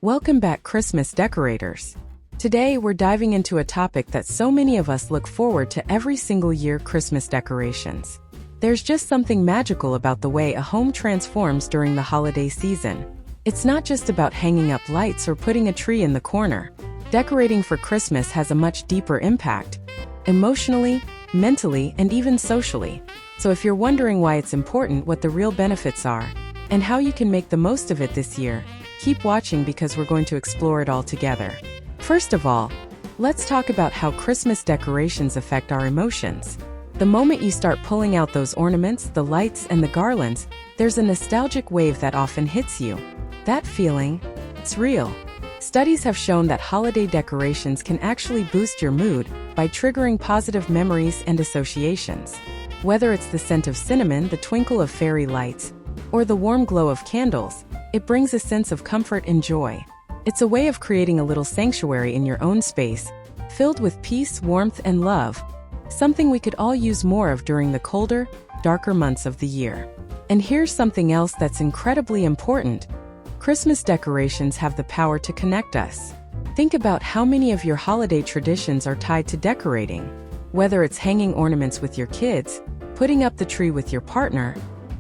Welcome back, Christmas decorators. Today, we're diving into a topic that so many of us look forward to every single year: Christmas decorations. There's just something magical about the way a home transforms during the holiday season. It's not just about hanging up lights or putting a tree in the corner. Decorating for Christmas has a much deeper impact, emotionally, mentally, and even socially. So if you're wondering why it's important, what the real benefits are, and how you can make the most of it this year, keep watching because we're going to explore it all together. First of all, let's talk about how Christmas decorations affect our emotions. The moment you start pulling out those ornaments, the lights, and the garlands, there's a nostalgic wave that often hits you. That feeling, it's real. Studies have shown that holiday decorations can actually boost your mood by triggering positive memories and associations. Whether it's the scent of cinnamon, the twinkle of fairy lights, or the warm glow of candles, it brings a sense of comfort and joy. It's a way of creating a little sanctuary in your own space, filled with peace, warmth, and love, something we could all use more of during the colder, darker months of the year. And here's something else that's incredibly important. Christmas decorations have the power to connect us. Think about how many of your holiday traditions are tied to decorating. Whether it's hanging ornaments with your kids, putting up the tree with your partner,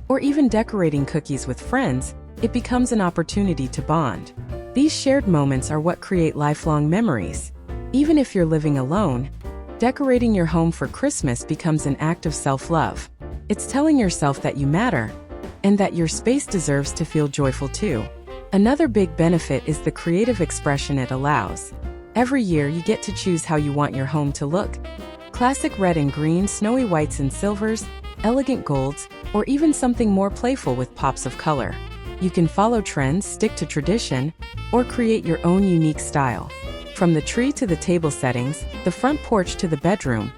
or even decorating cookies with friends, it becomes an opportunity to bond. These shared moments are what create lifelong memories. Even if you're living alone, decorating your home for Christmas becomes an act of self-love. It's telling yourself that you matter, and that your space deserves to feel joyful too. Another big benefit is the creative expression it allows. Every year you get to choose how you want your home to look. Classic red and green, snowy whites and silvers, elegant golds, or even something more playful with pops of color. You can follow trends, stick to tradition, or create your own unique style. From the tree to the table settings, the front porch to the bedroom,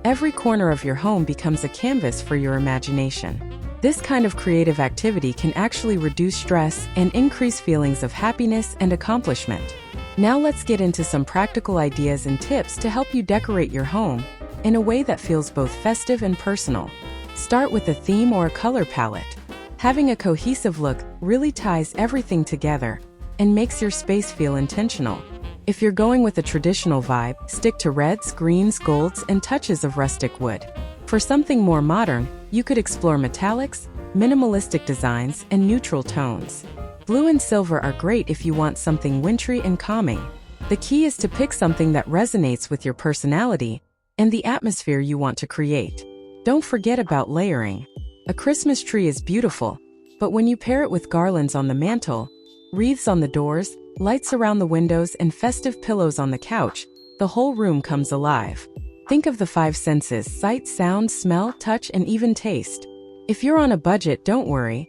every corner of your home becomes a canvas for your imagination. This kind of creative activity can actually reduce stress and increase feelings of happiness and accomplishment. Now let's get into some practical ideas and tips to help you decorate your home in a way that feels both festive and personal. Start with a theme or a color palette. Having a cohesive look really ties everything together and makes your space feel intentional. If you're going with a traditional vibe, stick to reds, greens, golds, and touches of rustic wood. For something more modern, you could explore metallics, minimalistic designs, and neutral tones. Blue and silver are great if you want something wintry and calming. The key is to pick something that resonates with your personality and the atmosphere you want to create. Don't forget about layering. A Christmas tree is beautiful, but when you pair it with garlands on the mantle, wreaths on the doors, lights around the windows, and festive pillows on the couch, the whole room comes alive. Think of the five senses: sight, sound, smell, touch, and even taste. If you're on a budget, don't worry.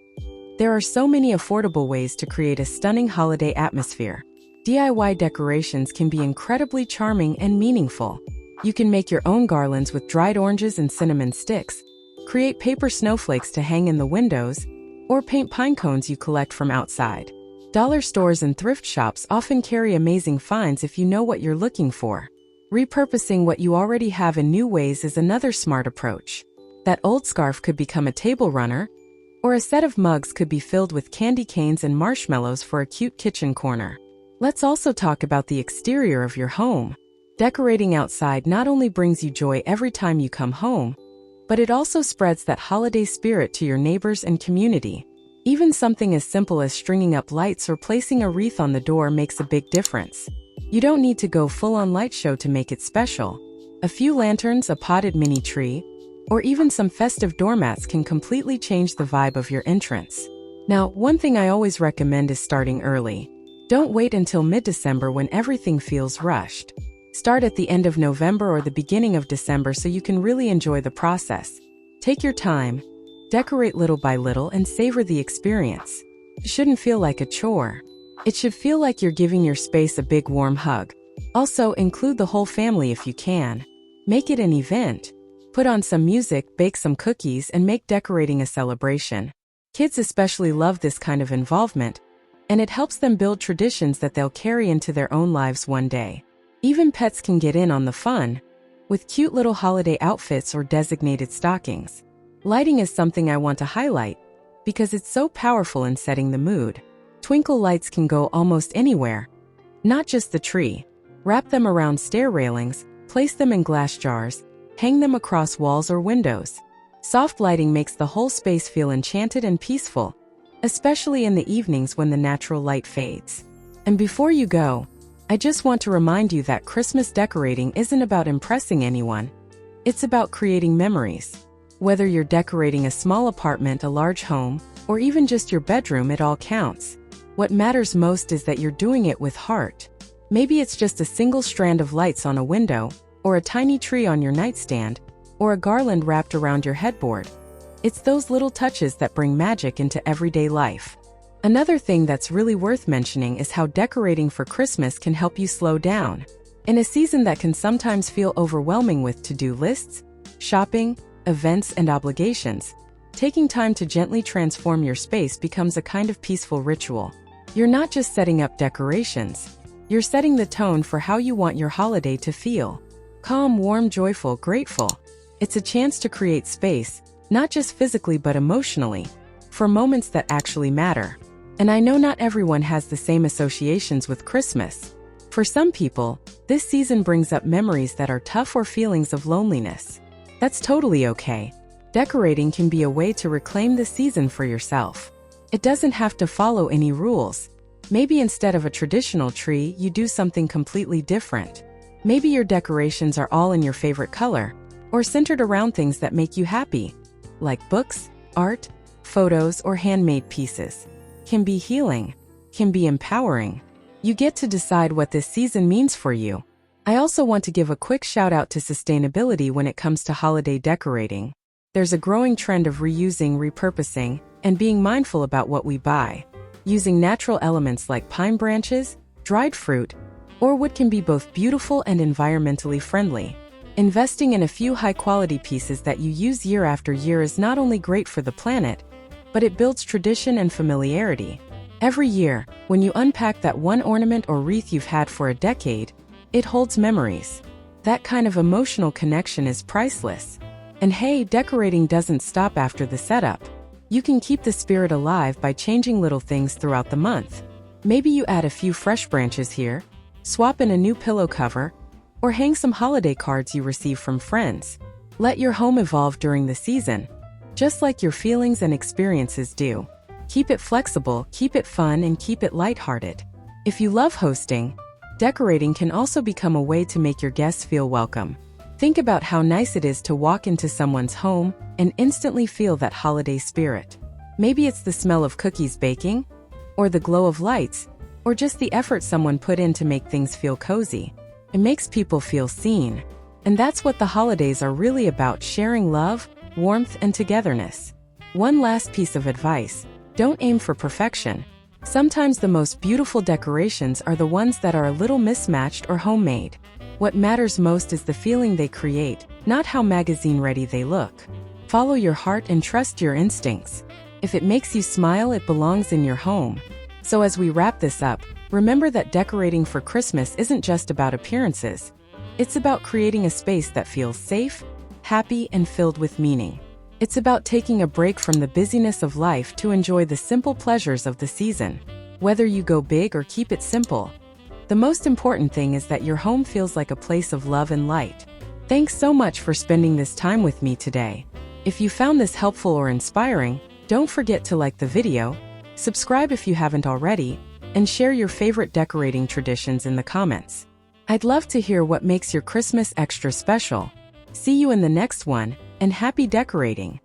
There are so many affordable ways to create a stunning holiday atmosphere. DIY decorations can be incredibly charming and meaningful. You can make your own garlands with dried oranges and cinnamon sticks, create paper snowflakes to hang in the windows, or paint pine cones you collect from outside. Dollar stores and thrift shops often carry amazing finds if you know what you're looking for. Repurposing what you already have in new ways is another smart approach. That old scarf could become a table runner, or a set of mugs could be filled with candy canes and marshmallows for a cute kitchen corner. Let's also talk about the exterior of your home. Decorating outside not only brings you joy every time you come home, but it also spreads that holiday spirit to your neighbors and community. Even something as simple as stringing up lights or placing a wreath on the door makes a big difference. You don't need to go full-on light show to make it special. A few lanterns, a potted mini tree, or even some festive doormats can completely change the vibe of your entrance. Now, one thing I always recommend is starting early. Don't wait until mid-December when everything feels rushed. Start at the end of November or the beginning of December so you can really enjoy the process. Take your time, decorate little by little, and savor the experience. It shouldn't feel like a chore. It should feel like you're giving your space a big warm hug. Also, include the whole family if you can. Make it an event. Put on some music, bake some cookies, and make decorating a celebration. Kids especially love this kind of involvement, and it helps them build traditions that they'll carry into their own lives one day. Even pets can get in on the fun, with cute little holiday outfits or designated stockings. Lighting is something I want to highlight, because it's so powerful in setting the mood. Twinkle lights can go almost anywhere, not just the tree. Wrap them around stair railings, place them in glass jars, hang them across walls or windows. Soft lighting makes the whole space feel enchanted and peaceful, especially in the evenings when the natural light fades. And before you go, I just want to remind you that Christmas decorating isn't about impressing anyone. It's about creating memories. Whether you're decorating a small apartment, a large home, or even just your bedroom, it all counts. What matters most is that you're doing it with heart. Maybe it's just a single strand of lights on a window, or a tiny tree on your nightstand, or a garland wrapped around your headboard. It's those little touches that bring magic into everyday life. Another thing that's really worth mentioning is how decorating for Christmas can help you slow down. In a season that can sometimes feel overwhelming with to-do lists, shopping, events, and obligations, taking time to gently transform your space becomes a kind of peaceful ritual. You're not just setting up decorations, you're setting the tone for how you want your holiday to feel. Calm, warm, joyful, grateful. It's a chance to create space, not just physically but emotionally, for moments that actually matter. And I know not everyone has the same associations with Christmas. For some people, this season brings up memories that are tough or feelings of loneliness. That's totally okay. Decorating can be a way to reclaim the season for yourself. It doesn't have to follow any rules. Maybe instead of a traditional tree, you do something completely different. Maybe your decorations are all in your favorite color, or centered around things that make you happy, like books, art, photos, or handmade pieces. Can be healing, can be empowering. You get to decide what this season means for you. I also want to give a quick shout out to sustainability when it comes to holiday decorating. There's a growing trend of reusing, repurposing, and being mindful about what we buy. Using natural elements like pine branches, dried fruit, or wood can be both beautiful and environmentally friendly. Investing in a few high-quality pieces that you use year after year is not only great for the planet, but it builds tradition and familiarity. Every year, when you unpack that one ornament or wreath you've had for a decade, it holds memories. That kind of emotional connection is priceless. And hey, decorating doesn't stop after the setup. You can keep the spirit alive by changing little things throughout the month. Maybe you add a few fresh branches here, swap in a new pillow cover, or hang some holiday cards you receive from friends. Let your home evolve during the season, just like your feelings and experiences do. Keep it flexible, keep it fun, and keep it lighthearted. If you love hosting, decorating can also become a way to make your guests feel welcome. Think about how nice it is to walk into someone's home and instantly feel that holiday spirit. Maybe it's the smell of cookies baking, or the glow of lights, or just the effort someone put in to make things feel cozy. It makes people feel seen. And that's what the holidays are really about: sharing love, warmth, and togetherness. One last piece of advice: don't aim for perfection. Sometimes the most beautiful decorations are the ones that are a little mismatched or homemade. What matters most is the feeling they create, not how magazine-ready they look. Follow your heart and trust your instincts. If it makes you smile, it belongs in your home. So as we wrap this up, remember that decorating for Christmas isn't just about appearances. It's about creating a space that feels safe, happy, and filled with meaning. It's about taking a break from the busyness of life to enjoy the simple pleasures of the season. Whether you go big or keep it simple, the most important thing is that your home feels like a place of love and light. Thanks so much for spending this time with me today. If you found this helpful or inspiring, don't forget to like the video, subscribe if you haven't already, and share your favorite decorating traditions in the comments. I'd love to hear what makes your Christmas extra special. See you in the next one, and happy decorating!